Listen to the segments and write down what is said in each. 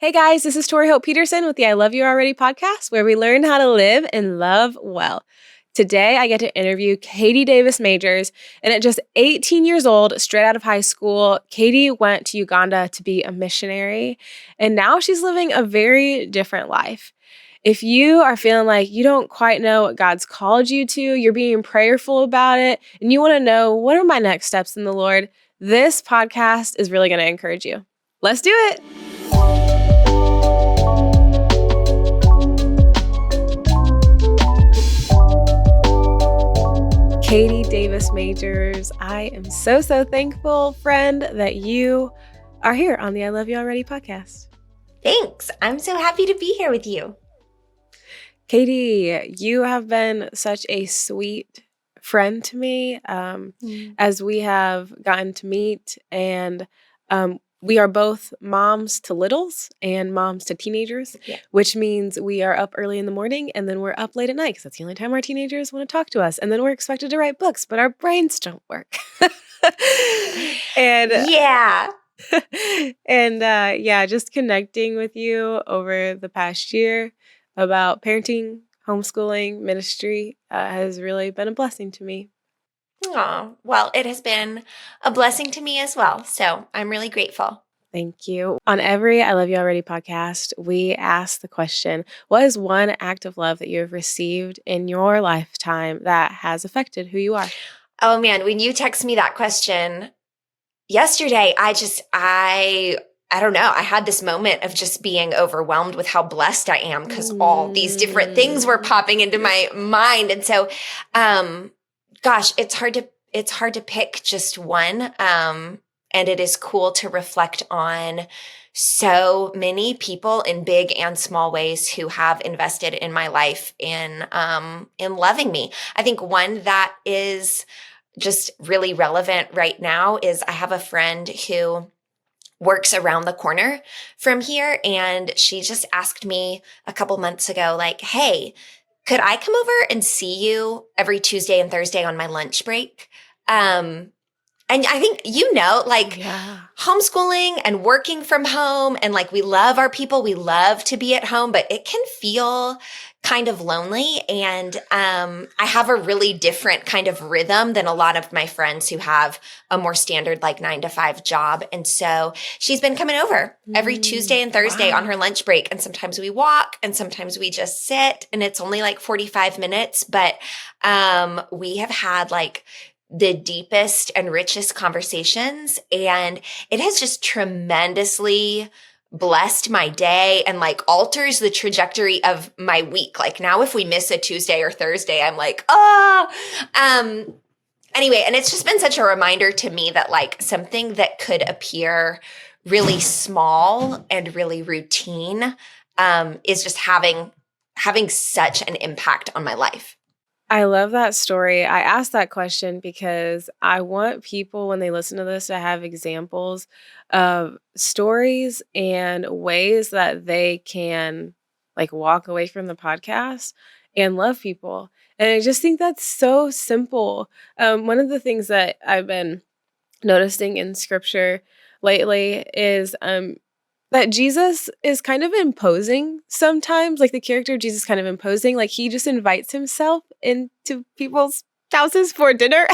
Hey guys, this is Tori Petersen with the I Love You Already podcast, where we learn how to live and love well. Today, I get to interview Katie Davis Majors, and at just 18 years old, straight out of high school, Katie went to Uganda to be a missionary, and now she's living a very different life. If you are feeling like you don't quite know what God's called you to, you're being prayerful about it, and you want to know, what are my next steps in the Lord? This podcast is really going to encourage you. Let's do it. Katie Davis Majors, I am so thankful, friend, that you are here on the I Love You Already podcast. Thanks. I'm so happy to be here with you. Katie, you have been such a sweet friend to me as we have gotten to meet, and we are both moms to littles and moms to teenagers, which means we are up early in the morning and then we're up late at night because that's the only time our teenagers want to talk to us. And then we're expected to write books, but our brains don't work. Just connecting with you over the past year about parenting, homeschooling, ministry has really been a blessing to me. Oh, well, it has been a blessing to me as well. So I'm really grateful. Thank you. On every I Love You Already podcast, we ask the question, what is one act of love that you have received in your lifetime that has affected who you are? Oh man, when you text me that question yesterday, I don't know. I had this moment of just being overwhelmed with how blessed I am because all these different things were popping into my mind. And so, gosh, it's hard to pick just one. And it is cool to reflect on so many people in big and small ways who have invested in my life in loving me. I think one that is just really relevant right now is I have a friend who works around the corner from here, and she just asked me a couple months ago, like, hey, could I come over and see you every Tuesday and Thursday on my lunch break? And I think, homeschooling and working from home, and like, we love our people, we love to be at home, but it can feel kind of lonely. And I have a really different kind of rhythm than a lot of my friends who have a more standard 9-to-5 job. And so she's been coming over every Tuesday and Thursday on her lunch break. And sometimes we walk and sometimes we just sit, and it's only 45 minutes. But we have had the deepest and richest conversations, and it has just tremendously blessed my day and alters the trajectory of my week. Now if we miss a Tuesday or Thursday, I'm anyway, and it's just been such a reminder to me that something that could appear really small and really routine is just having such an impact on my life. I love that story. I asked that question because I want people, when they listen to this, to have examples of stories and ways that they can walk away from the podcast and love people. And I just think that's so simple. One of the things that I've been noticing in scripture lately is that Jesus is kind of imposing sometimes, the character of Jesus is kind of imposing, he just invites himself into people's houses for dinner.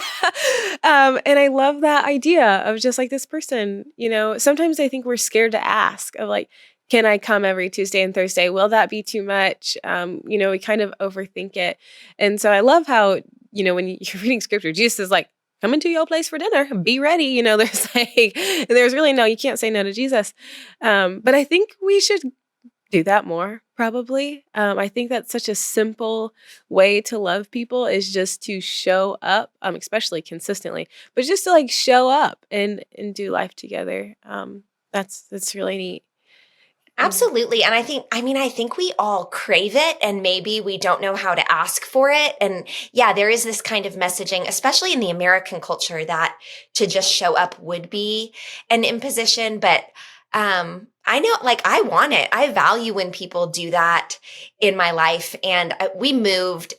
And I love that idea of just this person, sometimes I think we're scared to ask of can I come every Tuesday and Thursday? Will that be too much? We kind of overthink it. And so I love how, when you're reading scripture, Jesus is come into your place for dinner, be ready. There's really you can't say no to Jesus. But I think we should do that more, probably. I think that's such a simple way to love people, is just to show up, especially consistently, but just to show up and do life together. That's really neat. Absolutely. And I think we all crave it, and maybe we don't know how to ask for it. And yeah, there is this kind of messaging, especially in the American culture, that to just show up would be an imposition. But I know, I want it. I value when people do that in my life. And we moved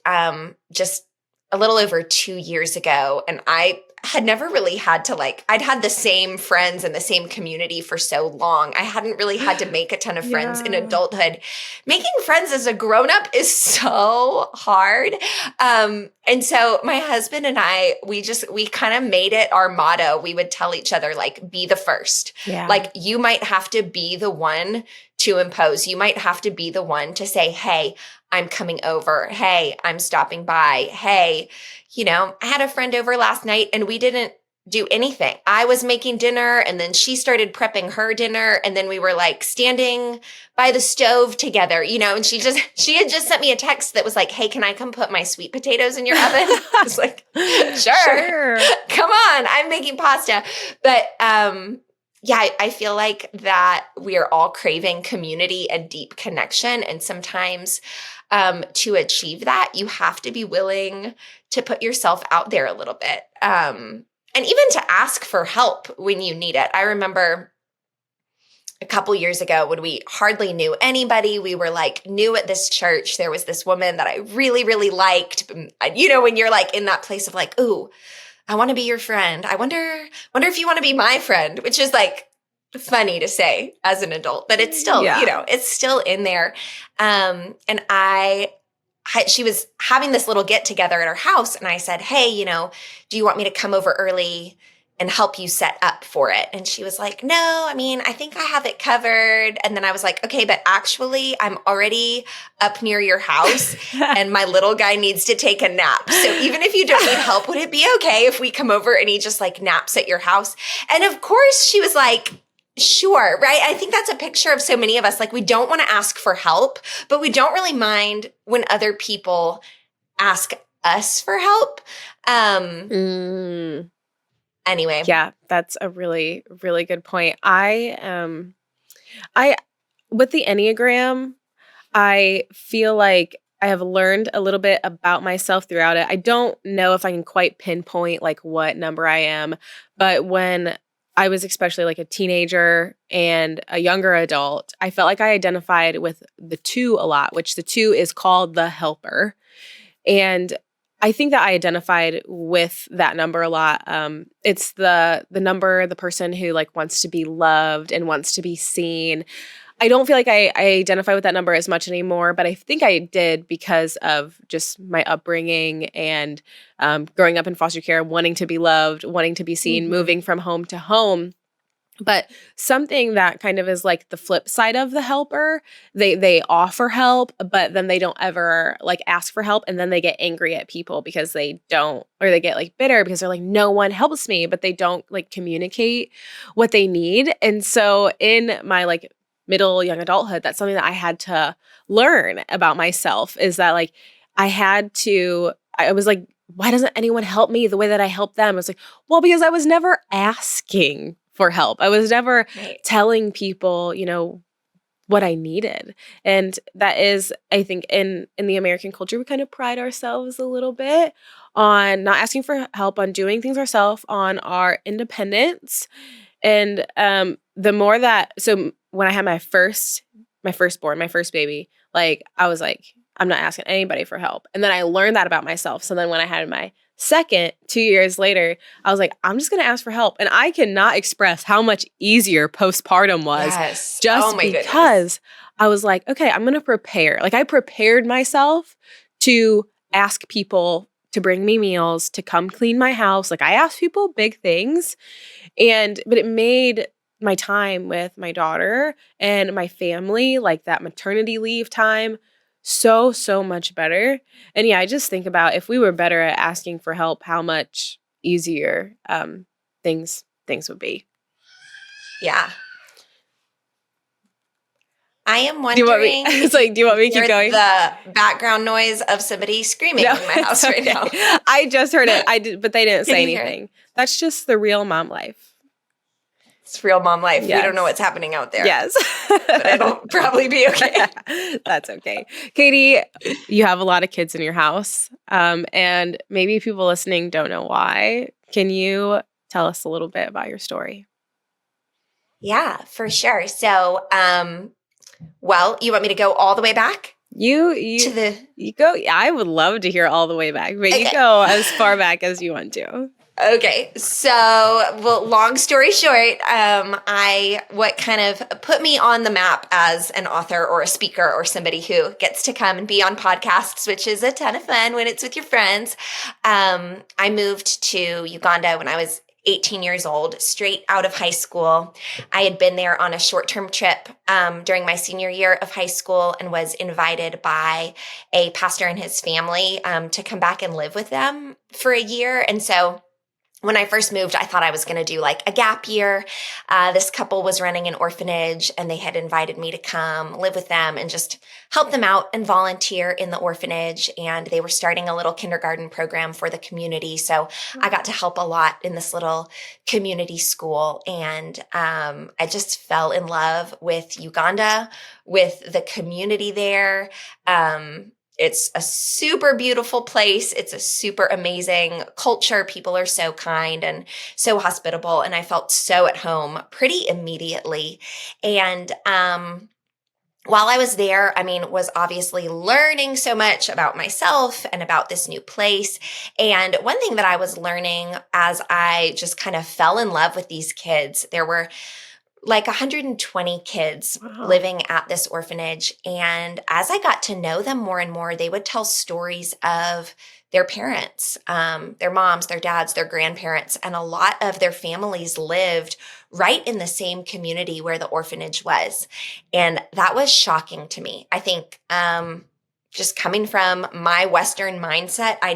just a little over 2 years ago, and I had never really had to I'd had the same friends and the same community for so long. I hadn't really had to make a ton of friends in Yeah. adulthood. Making friends as a grown-up is so hard. And so my husband and I, we kind of made it our motto. We would tell each other, be the first. Yeah. You might have to be the one to impose. You might have to be the one to say, hey, I'm coming over. Hey, I'm stopping by. Hey, I had a friend over last night and we didn't do anything. I was making dinner and then she started prepping her dinner. And then we were standing by the stove together, and she had just sent me a text that was like, hey, can I come put my sweet potatoes in your oven? I was like, sure. Come on. I'm making pasta. But, yeah, I feel like that we are all craving community and deep connection. And sometimes to achieve that, you have to be willing to put yourself out there a little bit. And even to ask for help when you need it. I remember a couple years ago when we hardly knew anybody, we were new at this church. There was this woman that I really, really liked. When you're in that place of ooh, I want to be your friend. I wonder if you want to be my friend, which is funny to say as an adult, but it's still, it's still in there. And she was having this little get together at her house. And I said, hey, do you want me to come over early and help you set up for it? And she was like, no, I think I have it covered. And then I was like, okay, but actually I'm already up near your house and my little guy needs to take a nap. So even if you don't need help, would it be okay if we come over and he just naps at your house? And of course she was like, sure, right? I think that's a picture of so many of us. We don't want to ask for help, but we don't really mind when other people ask us for help. Anyway. Yeah, that's a really, really good point. I with the Enneagram, I feel like I have learned a little bit about myself throughout it. I don't know if I can quite pinpoint what number I am, but when I was especially a teenager and a younger adult, I felt like I identified with the 2 a lot, which the 2 is called the helper. And I think that I identified with that number a lot. It's the number, the person who wants to be loved and wants to be seen. I don't feel like I identify with that number as much anymore, but I think I did because of just my upbringing and growing up in foster care, wanting to be loved, wanting to be seen, moving from home to home. But something that kind of is the flip side of the helper, they offer help, but then they don't ever ask for help, and then they get angry at people because they don't, or they get bitter because they're no one helps me, but they don't communicate what they need. And so in my middle young adulthood, that's something that I had to learn about myself, is that I was why doesn't anyone help me the way that I help them? I was well, because I was never asking for help. I was never telling people, what I needed. And that is, I think, in the American culture, we kind of pride ourselves a little bit on not asking for help, on doing things ourselves, on our independence. And the more that, so when I had my firstborn, my first baby, I was I'm not asking anybody for help. And then I learned that about myself. So then when I had my second, 2 years later, I was I'm just going to ask for help. And I cannot express how much easier postpartum was. Yes. Just because I was okay, I'm going to prepare. I prepared myself to ask people to bring me meals, to come clean my house. I asked people big things. But it made my time with my daughter and my family, that maternity leave time, so, so much better. And yeah, I just think about if we were better at asking for help, how much easier things would be. Yeah. I am wondering. Do you want me to keep going? The background noise of somebody screaming in my house right now. I just heard it. But they didn't say anything. That's just the real mom life. It's real mom life. Yes. We don't know what's happening out there. Yes. But it'll probably be okay. That's okay. Katie, you have a lot of kids in your house. And maybe people listening don't know why. Can you tell us a little bit about your story? Yeah, for sure. So, well, you want me to go all the way back? You go. I would love to hear all the way back, but you go as far back as you want to. Okay, so well, long story short, what kind of put me on the map as an author or a speaker or somebody who gets to come and be on podcasts, which is a ton of fun when it's with your friends. I moved to Uganda when I was 18 years old, straight out of high school. I had been there on a short-term trip during my senior year of high school and was invited by a pastor and his family to come back and live with them for a year. And so when I first moved, I thought I was going to do like a gap year. This couple was running an orphanage and they had invited me to come live with them and just help them out and volunteer in the orphanage. And they were starting a little kindergarten program for the community. So I got to help a lot in this little community school. And I just fell in love with Uganda, with the community there. It's a super beautiful place. It's a super amazing culture. People are so kind and so hospitable. And I felt so at home pretty immediately. And while I was there, was obviously learning so much about myself and about this new place. And one thing that I was learning as I just kind of fell in love with these kids, there were like 120 kids Wow. living at this orphanage. And as I got to know them more and more, they would tell stories of their parents, their moms, their dads, their grandparents, and a lot of their families lived right in the same community where the orphanage was. And that was shocking to me. I think, just coming from my Western mindset, I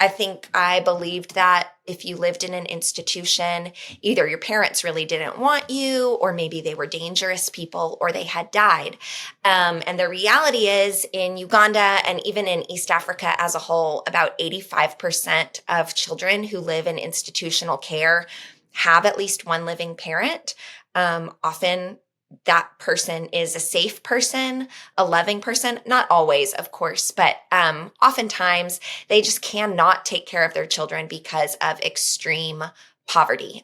think I believed that if you lived in an institution, either your parents really didn't want you, or maybe they were dangerous people, or they had died. And the reality is in Uganda and even in East Africa as a whole, about 85% of children who live in institutional care have at least one living parent. Often that person is a safe person, a loving person, not always, of course, but oftentimes they just cannot take care of their children because of extreme poverty.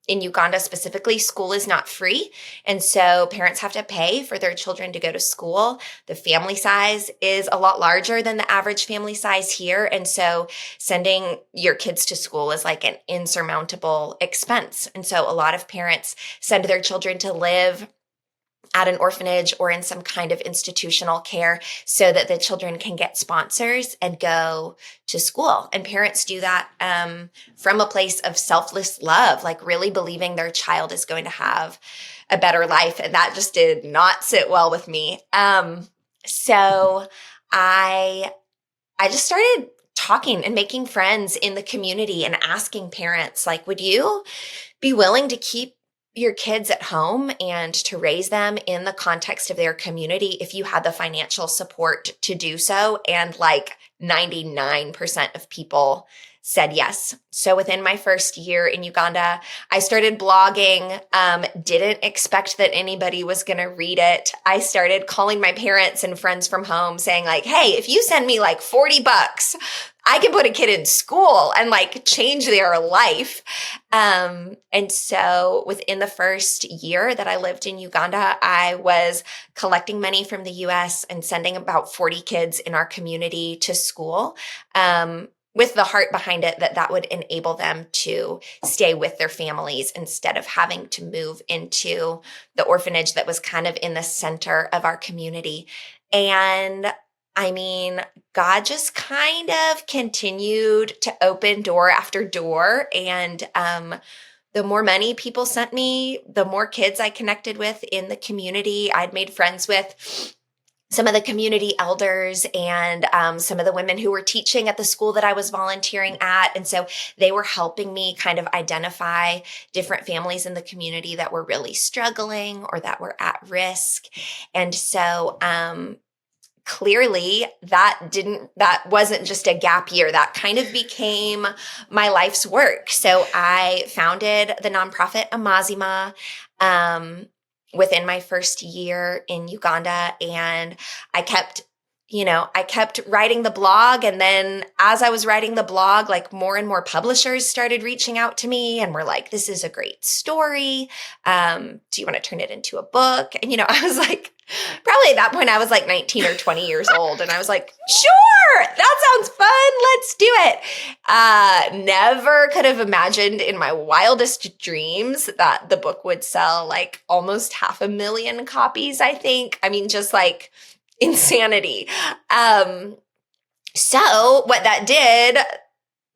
In Uganda specifically, school is not free. And so parents have to pay for their children to go to school. The family size is a lot larger than the average family size here. And so sending your kids to school is like an insurmountable expense. And so a lot of parents send their children to live at an orphanage or in some kind of institutional care so that the children can get sponsors and go to school. And parents do that from a place of selfless love, like really believing their child is going to have a better life. And that just did not sit well with me. So I just started talking and making friends in the community and asking parents, like, would you be willing to keep your kids at home and to raise them in the context of their community if you had the financial support to do so? And like 99% of people said yes. So within my first year in Uganda, I started blogging, didn't expect that anybody was going to read it. I started calling my parents and friends from home saying like, hey, if you send me like $40, I can put a kid in school and like change their life. And so within the first year that I lived in Uganda, I was collecting money from the U.S. and sending about 40 kids in our community to school. With the heart behind it that would enable them to stay with their families instead of having to move into the orphanage that was kind of in the center of our community. And God just kind of continued to open door after door. And the more money people sent me, the more kids I connected with in the community. I'd made friends with some of the community elders and some of the women who were teaching at the school that I was volunteering at. And so they were helping me kind of identify different families in the community that were really struggling or that were at risk. And so clearly that wasn't just a gap year. That kind of became my life's work. So I founded the nonprofit Amazima within my first year in Uganda. And I kept writing the blog. And then as I was writing the blog, like more and more publishers started reaching out to me and were like, this is a great story. Do you want to turn it into a book? And, I was like Probably at that point I was like 19 or 20 years old, and I was like, sure, that sounds fun. Let's do it. Never could have imagined in my wildest dreams that the book would sell like almost 500,000 copies, I think. I mean, just like insanity. So what that did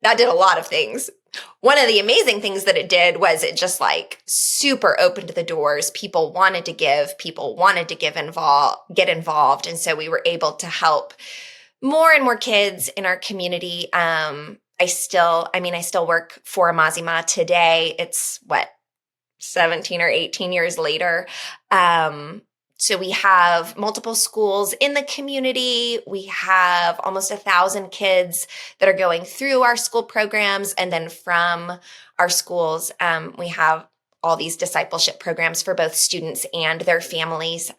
a lot of things. One of the amazing things that it did was it just like super opened the doors. People wanted to give, get involved. And so we were able to help more and more kids in our community. I still work for Amazima today. It's 17 or 18 years later. So we have multiple schools in the community. We have almost 1,000 kids that are going through our school programs. And then from our schools, we have all these discipleship programs for both students and their families.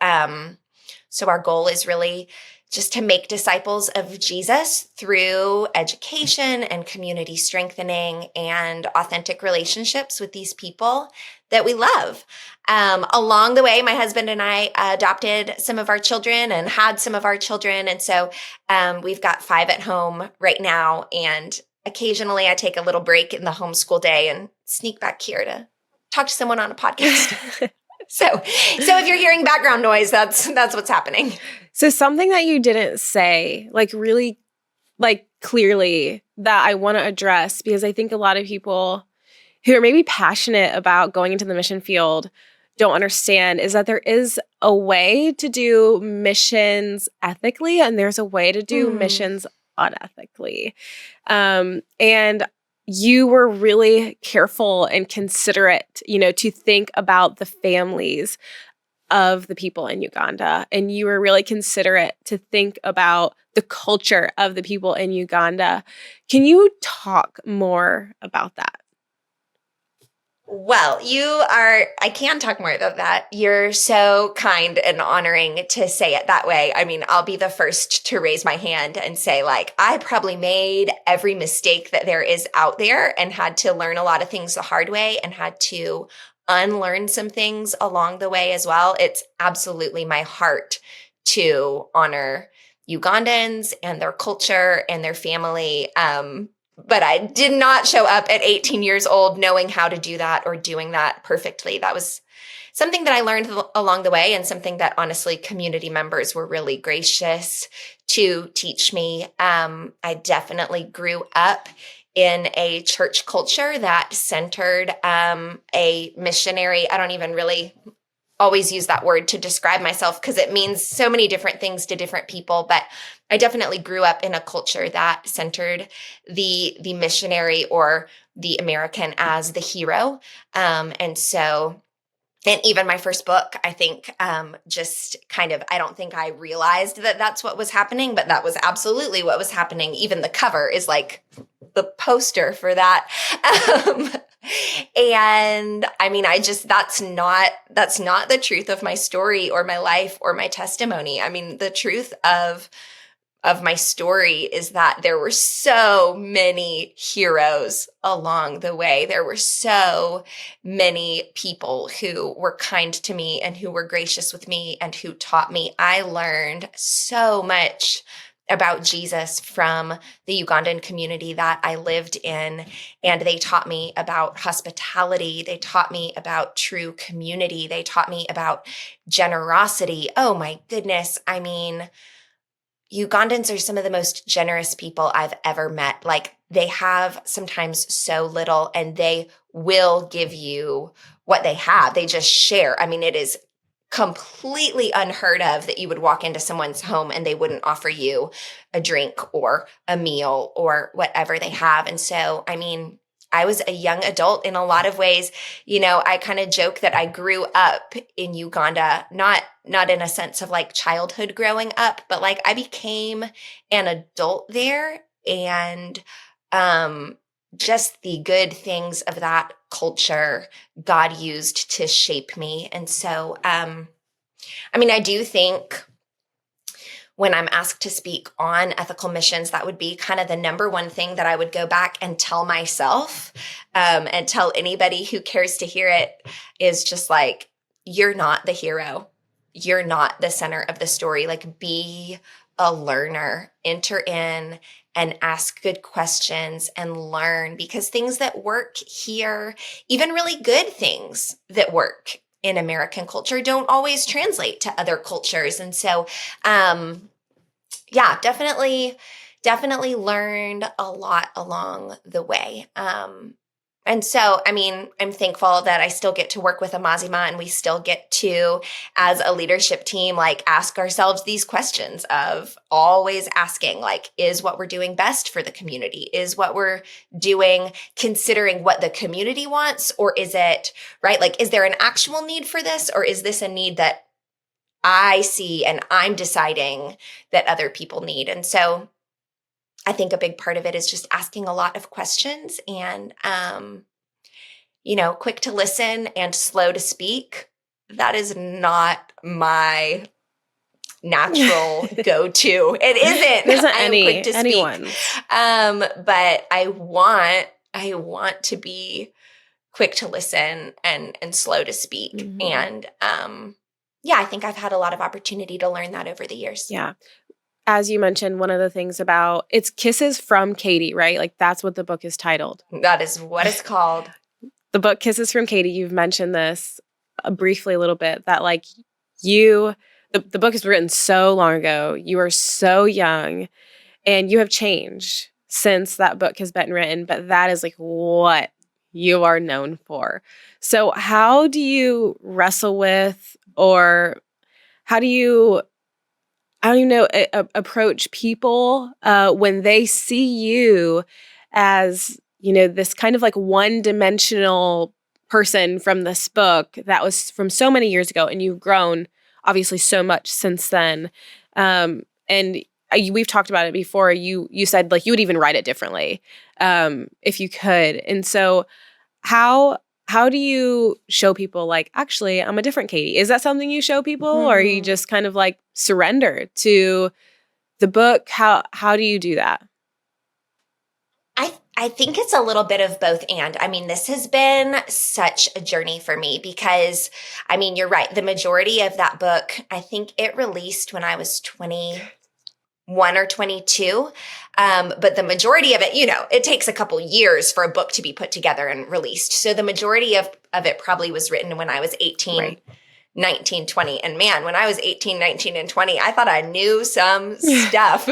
So our goal is really just to make disciples of Jesus through education and community strengthening and authentic relationships with these people that we love. Along the way, my husband and I adopted some of our children and had some of our children. And so we've got 5 at home right now. And occasionally I take a little break in the homeschool day and sneak back here to talk to someone on a podcast. So if you're hearing background noise, that's what's happening. So something that you didn't say, like really like clearly that I want to address, because I think a lot of people who are maybe passionate about going into the mission field don't understand, is that there is a way to do missions ethically and there's a way to do missions unethically. And you were really careful and considerate, to think about the families of the people in Uganda. And you were really considerate to think about the culture of the people in Uganda. Can you talk more about that? Well, I can talk more about that. You're so kind and honoring to say it that way. I mean, I'll be the first to raise my hand and say, like, I probably made every mistake that there is out there and had to learn a lot of things the hard way and had to unlearn some things along the way as well. It's absolutely my heart to honor Ugandans and their culture and their family. But I did not show up at 18 years old knowing how to do that or doing that perfectly. That was something that I learned along the way, and something that honestly community members were really gracious to teach me. I definitely grew up in a church culture that centered a missionary. I don't even really always use that word to describe myself because it means so many different things to different people. But I definitely grew up in a culture that centered the missionary or the American as the hero. And even my first book, I think, just kind of, I don't think I realized that that's what was happening, but that was absolutely what was happening. Even the cover is like the poster for that. And I mean, that's not the truth of my story or my life or my testimony. I mean, the truth of my story is that there were so many heroes along the way. There were so many people who were kind to me and who were gracious with me and who taught me. I learned so much about Jesus from the Ugandan community that I lived in. And they taught me about hospitality. They taught me about true community. They taught me about generosity. Oh my goodness. I mean, Ugandans are some of the most generous people I've ever met. Like, they have sometimes so little and they will give you what they have. They just share. I mean, it is completely unheard of that you would walk into someone's home and they wouldn't offer you a drink or a meal or whatever they have. And so, I mean, I was a young adult in a lot of ways. I kind of joke that I grew up in Uganda, not in a sense of like childhood growing up, but like I became an adult there, and just the good things of that culture God used to shape me. And so, I mean, I do think when I'm asked to speak on ethical missions, that would be kind of the number one thing that I would go back and tell myself, and tell anybody who cares to hear it, is just like, you're not the hero. you're not the center of the story. Like, be a learner, enter in and ask good questions and learn, because things that work here, even really good things that work in American culture, don't always translate to other cultures. And so, yeah, definitely learned a lot along the way. And so, I mean, I'm thankful that I still get to work with Amazima, and we still get to, as a leadership team, like, ask ourselves these questions of always asking, like, is what we're doing best for the community? Is what we're doing considering what the community wants? Or is it, right? Like, is there an actual need for this? Or is this a need that I see and I'm deciding that other people need? And so I think a big part of it is just asking a lot of questions and, quick to listen and slow to speak. That is not my natural go-to. It isn't. I am quick to anyone. speak. But I want to be quick to listen and slow to speak. Mm-hmm. And, I think I've had a lot of opportunity to learn that over the years. Yeah. As you mentioned, one of the things about it's Kisses from Katie, right? Like, that's what the book is titled. That is what it's called. The book Kisses from Katie, you've mentioned this briefly a little bit, that like the book is written so long ago. You are so young and you have changed since that book has been written, but that is like what you are known for. So how do you wrestle with, or how do you, I don't even know, approach people when they see you as, this kind of like one-dimensional person from this book that was from so many years ago, and you've grown obviously so much since then. We've talked about it before. You said like you would even write it differently if you could. And so how do you show people like, actually, I'm a different Katie? Is that something you show people, or are you just kind of like surrender to the book? How do you do that? I think it's a little bit of both. And I mean, this has been such a journey for me because, I mean, you're right. The majority of that book, I think it released when I was 21 or 22. But the majority of it, it takes a couple years for a book to be put together and released. So the majority of it probably was written when I was 18, right. 19, 20. And man, when I was 18, 19, and 20, I thought I knew some stuff.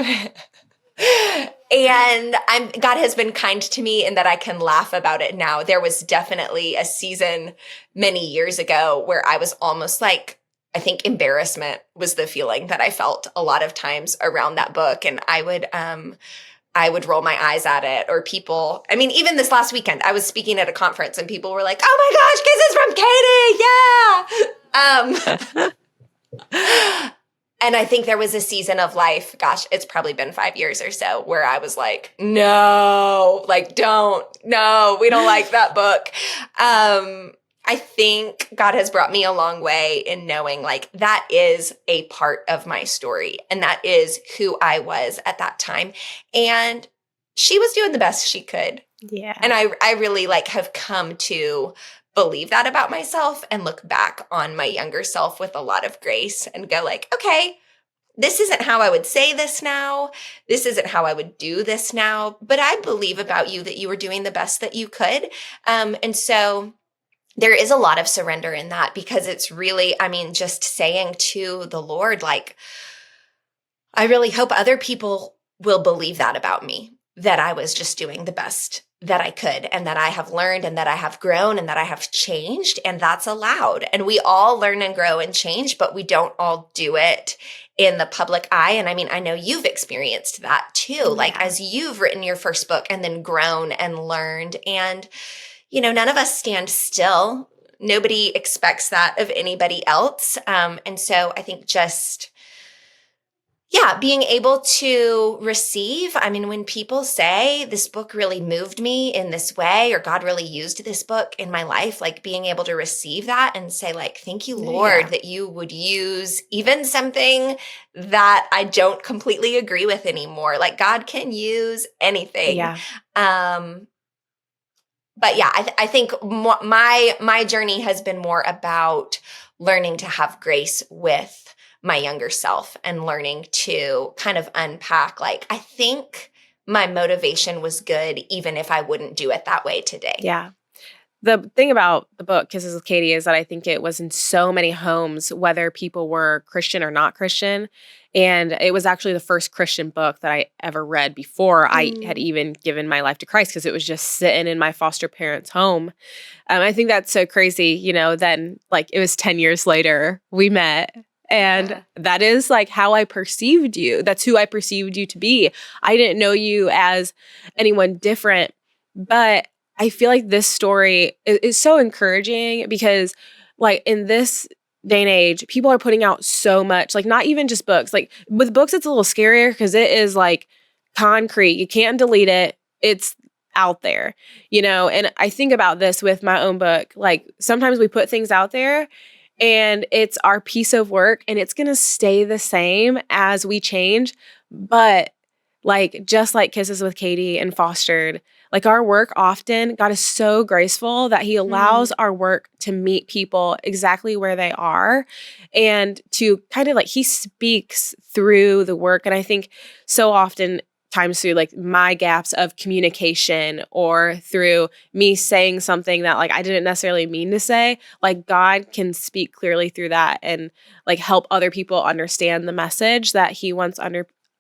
And God has been kind to me in that I can laugh about it now. There was definitely a season many years ago where I was almost like, I think embarrassment was the feeling that I felt a lot of times around that book. And I would roll my eyes at it, or people, I mean, even this last weekend, I was speaking at a conference and people were like, oh my gosh, Kisses from Katie. Yeah. And I think there was a season of life, gosh, it's probably been 5 years or so, where I was like, no, like, we don't like that book. I think God has brought me a long way in knowing like that is a part of my story, and that is who I was at that time. And she was doing the best she could. Yeah. And I really like have come to believe that about myself and look back on my younger self with a lot of grace and go like, okay, this isn't how I would say this now. This isn't how I would do this now. But I believe about you that you were doing the best that you could. And so there is a lot of surrender in that, because it's really, I mean, just saying to the Lord, like, I really hope other people will believe that about me, that I was just doing the best that I could, and that I have learned, and that I have grown, and that I have changed, and that's allowed. And we all learn and grow and change, but we don't all do it in the public eye. And I mean, I know you've experienced that too, yeah. Like as you've written your first book and then grown and learned, and none of us stand still. Nobody expects that of anybody else. And so I think just, being able to receive. I mean, when people say this book really moved me in this way, or God really used this book in my life, like being able to receive that and say like, thank you, Lord, that you would use even something that I don't completely agree with anymore. Like God can use anything. Yeah. but yeah, I think my journey has been more about learning to have grace with my younger self and learning to kind of unpack, like, I think my motivation was good, even if I wouldn't do it that way today. Yeah. The thing about the book Kisses with Katie is that I think it was in so many homes, whether people were Christian or not Christian. And it was actually the first Christian book that I ever read before I had Mm. even given my life to Christ, because it was just sitting in my foster parents' home. I think that's so crazy, then like it was 10 years later we met. And Yeah. that is like how I perceived you. That's who I perceived you to be. I didn't know you as anyone different, but I feel like this story is so encouraging because, like, in this day and age, people are putting out so much, like, not even just books. Like, with books, it's a little scarier because it is like concrete. You can't delete it. It's out there, And I think about this with my own book. Like, sometimes we put things out there and it's our piece of work and it's going to stay the same as we change. But like, just like Kisses with Katie and Fostered, like our work often, God is so graceful that He allows Mm. our work to meet people exactly where they are and to kind of like He speaks through the work. And I think so often times through like my gaps of communication or through me saying something that like I didn't necessarily mean to say, like God can speak clearly through that and like help other people understand the message that He wants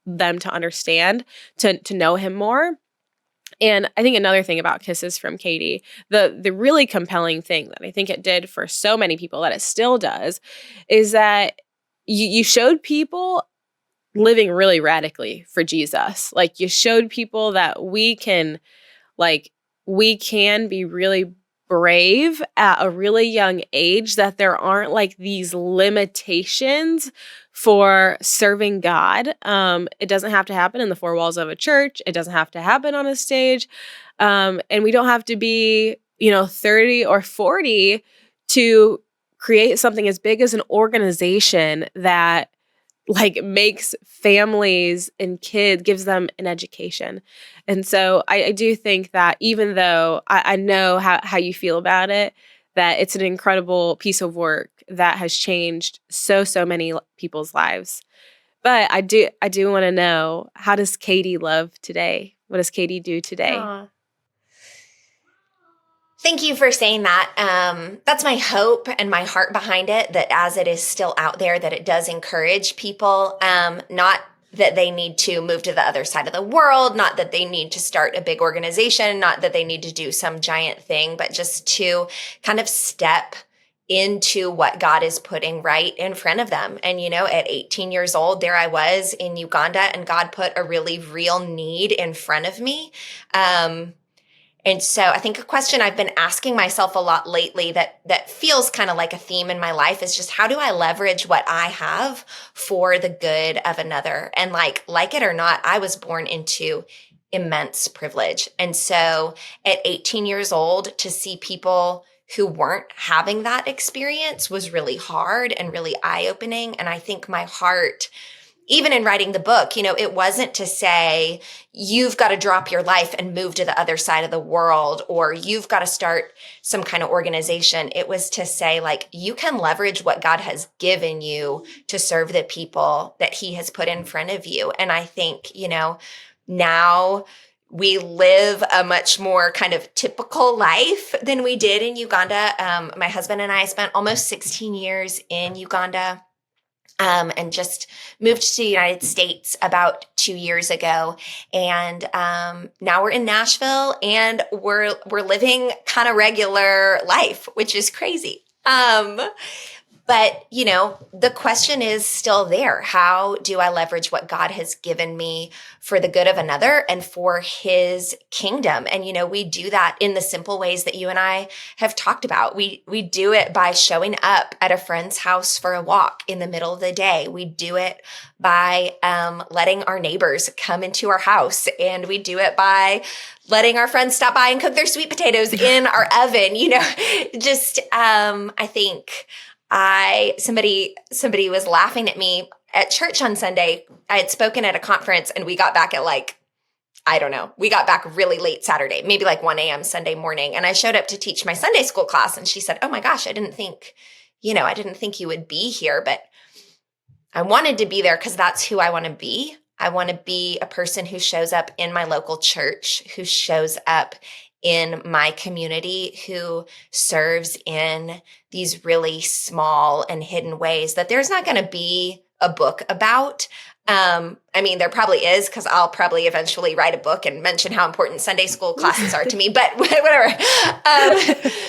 them to understand, to know Him more. And I think another thing about Kisses from Katie, the really compelling thing that I think it did for so many people, that it still does, is that you showed people living really radically for Jesus. Like, you showed people that like we can be really brave at a really young age, that there aren't like these limitations for serving God. It doesn't have to happen in the four walls of a church. It doesn't have to happen on a stage. And we don't have to be, 30 or 40 to create something as big as an organization that like makes families and kids, gives them an education. And so I do think that even though I know how you feel about it, that it's an incredible piece of work that has changed so many people's lives. But I do want to know, how does Katie love today? What does Katie do today? Aw. Thank you for saying that. That's my hope and my heart behind it, that as it is still out there, that it does encourage people, not that they need to move to the other side of the world, not that they need to start a big organization, not that they need to do some giant thing, but just to kind of step into what God is putting right in front of them. And, at 18 years old, there I was in Uganda, and God put a really real need in front of me. And so I think a question I've been asking myself a lot lately that feels kind of like a theme in my life is just, how do I leverage what I have for the good of another? And like it or not, I was born into immense privilege. And so at 18 years old, to see people who weren't having that experience was really hard and really eye-opening. And I think my heart, even in writing the book, it wasn't to say, you've got to drop your life and move to the other side of the world, or you've got to start some kind of organization. It was to say, like, you can leverage what God has given you to serve the people that He has put in front of you. And I think, now we live a much more kind of typical life than we did in Uganda. My husband and I spent almost 16 years in Uganda. And just moved to the United States about 2 years ago. And now we're in Nashville, and we're living kind of regular life, which is crazy. But, the question is still there. How do I leverage what God has given me for the good of another and for His kingdom? And, we do that in the simple ways that you and I have talked about. We do it by showing up at a friend's house for a walk in the middle of the day. We do it by letting our neighbors come into our house. And we do it by letting our friends stop by and cook their sweet potatoes in our oven. Just I think somebody was laughing at me at church on Sunday. I had spoken at a conference, and we got back at like I don't know. We got back really late Saturday, maybe like 1 a.m. Sunday morning. And I showed up to teach my Sunday school class. And she said, "Oh my gosh, I didn't think you would be here, but I wanted to be there because that's who I want to be. I want to be a person who shows up in my local church, who shows up in my community, who serves in these really small and hidden ways that there's not going to be a book about. I mean, there probably is, because I'll probably eventually write a book and mention how important Sunday school classes are to me, but whatever.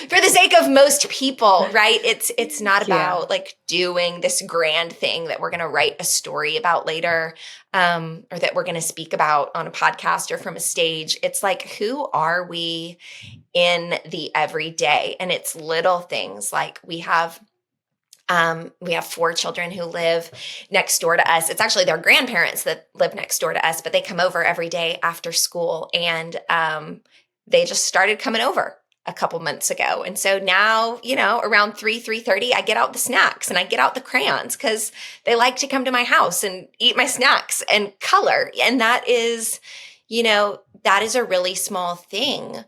For the sake of most people, right? It's not about like doing this grand thing that we're going to write a story about later, or that we're going to speak about on a podcast or from a stage. It's like, who are we in the everyday? And it's little things like we have 4 children who live next door to us. It's actually their grandparents that live next door to us, but they come over every day after school. And they just started coming over a couple months ago. And so now, around 3:30, I get out the snacks and I get out the crayons because they like to come to my house and eat my snacks and color. And that is a really small thing.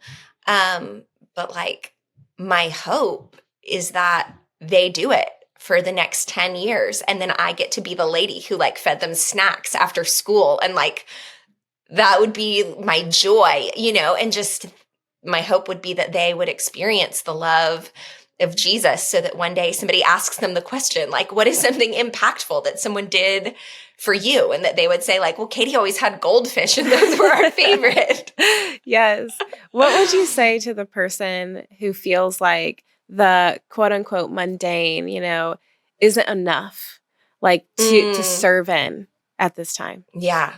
But like, my hope is that they do it for the next 10 years. And then I get to be the lady who like fed them snacks after school. And like, that would be my joy, and just my hope would be that they would experience the love of Jesus so that one day somebody asks them the question, like, what is something impactful that someone did for you? And that they would say like, well, Katie always had goldfish and those were our favorite. Yes. What would you say to the person who feels like the quote unquote mundane, isn't enough, like to serve in at this time? Yeah.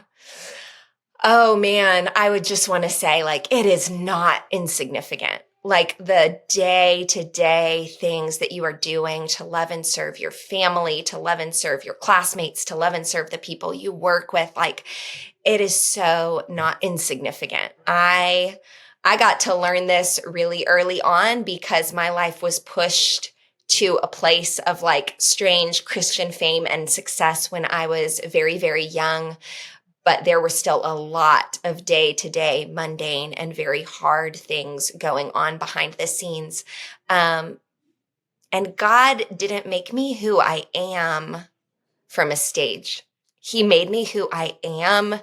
Oh man, I would just want to say like, it is not insignificant. Like the day-to-day things that you are doing to love and serve your family, to love and serve your classmates, to love and serve the people you work with. Like, it is so not insignificant. I got to learn this really early on because my life was pushed to a place of like strange Christian fame and success when I was very, very young. But there were still a lot of day-to-day mundane and very hard things going on behind the scenes. And God didn't make me who I am from a stage. He made me who I am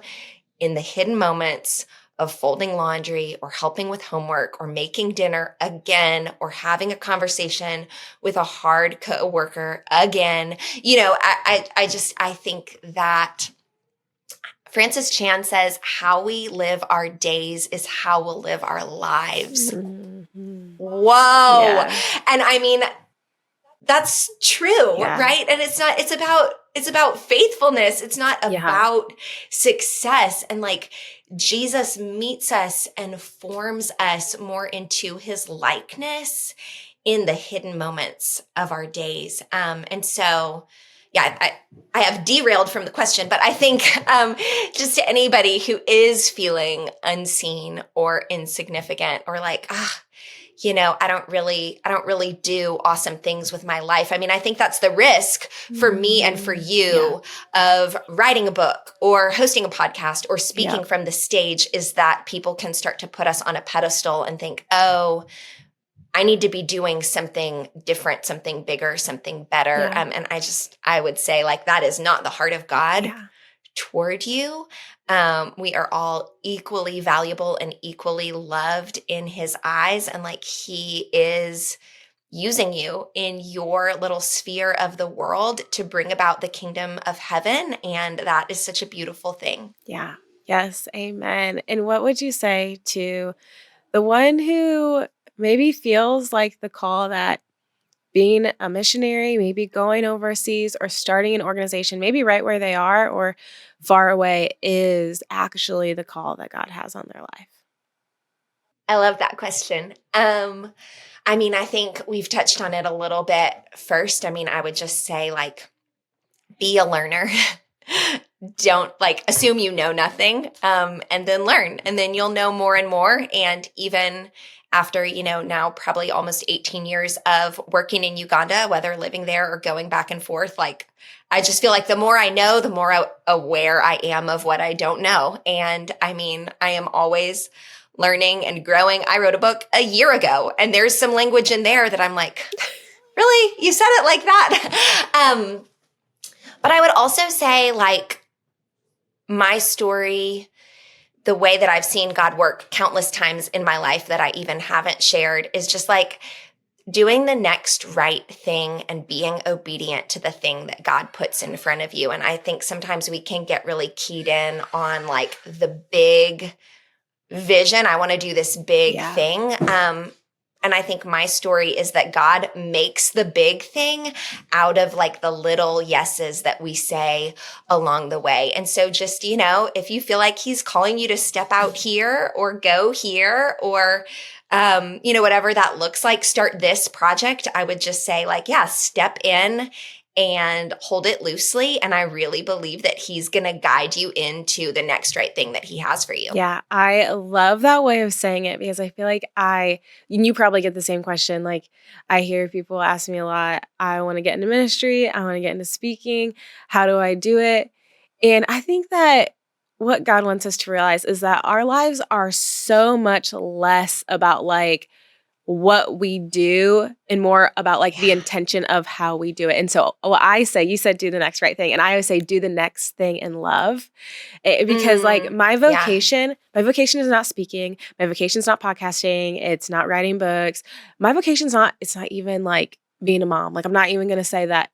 in the hidden moments of folding laundry or helping with homework or making dinner again or having a conversation with a hard coworker again. I think that Francis Chan says, how we live our days is how we'll live our lives. Mm-hmm. Whoa. Yeah. And I mean, that's true, right? And it's about faithfulness. It's not about success. And like, Jesus meets us and forms us more into his likeness in the hidden moments of our days. And so, I have derailed from the question, but I think just to anybody who is feeling unseen or insignificant or like, I don't really do awesome things with my life. I mean, I think that's the risk for me and for you of writing a book or hosting a podcast or speaking from the stage, is that people can start to put us on a pedestal and think, oh, I need to be doing something different, something bigger, something better. And I would say like, that is not the heart of God toward you. We are all equally valuable and equally loved in his eyes. And like, he is using you in your little sphere of the world to bring about the kingdom of heaven. And that is such a beautiful thing. Yeah. Yes. Amen. And what would you say to the one who maybe feels like the call that being a missionary, maybe going overseas or starting an organization, maybe right where they are or far away, is actually the call that God has on their life? I love that question. I mean, I think we've touched on it a little bit first. I mean, I would just say like, be a learner. don't like assume you know nothing, and then learn, and then you'll know more and more. And even after, now probably almost 18 years of working in Uganda, whether living there or going back and forth, like I just feel like the more I know, the more aware I am of what I don't know. And I mean, I am always learning and growing. I wrote a book a year ago, and there's some language in there that I'm like, really? You said it like that? But I would also say, like, my story, the way that I've seen God work countless times in my life that I even haven't shared, is just like doing the next right thing and being obedient to the thing that God puts in front of you. And I think sometimes we can get really keyed in on like the big vision. I want to do this big thing. And I think my story is that God makes the big thing out of like the little yeses that we say along the way. And so just, if you feel like he's calling you to step out here or go here or, whatever that looks like, start this project, I would just say like, yeah, step in and hold it loosely. And I really believe that he's going to guide you into the next right thing that he has for you. Yeah, I love that way of saying it because I feel like you probably get the same question. Like I hear people ask me a lot, I want to get into ministry, I want to get into speaking. How do I do it? And I think that what God wants us to realize is that our lives are so much less about like what we do and more about like the intention of how we do it. And so what I say, you said do the next right thing. And I always say do the next thing in love. Because like my vocation is not speaking. My vocation is not podcasting. It's not writing books. My vocation is it's not even like being a mom. Like I'm not even going to say that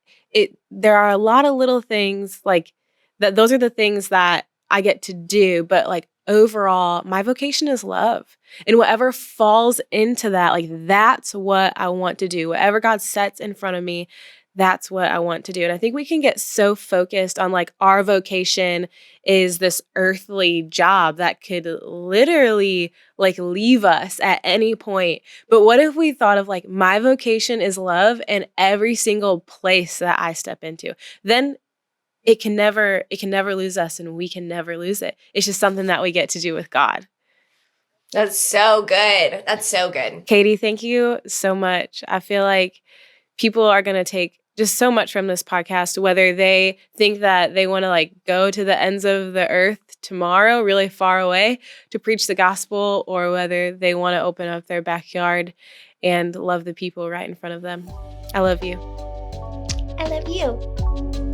there are a lot of little things like that. Those are the things that I get to do. But like overall, my vocation is love. And whatever falls into that, like that's what I want to do. Whatever God sets in front of me, that's what I want to do. And I think we can get so focused on like our vocation is this earthly job that could literally like leave us at any point. But what if we thought of like my vocation is love and every single place that I step into? Then it can never lose us and we can never lose it. It's just something that we get to do with God. That's so good. That's so good. Katie, thank you so much. I feel like people are going to take just so much from this podcast, whether they think that they want to like go to the ends of the earth tomorrow, really far away to preach the gospel, or whether they want to open up their backyard and love the people right in front of them. I love you. I love you.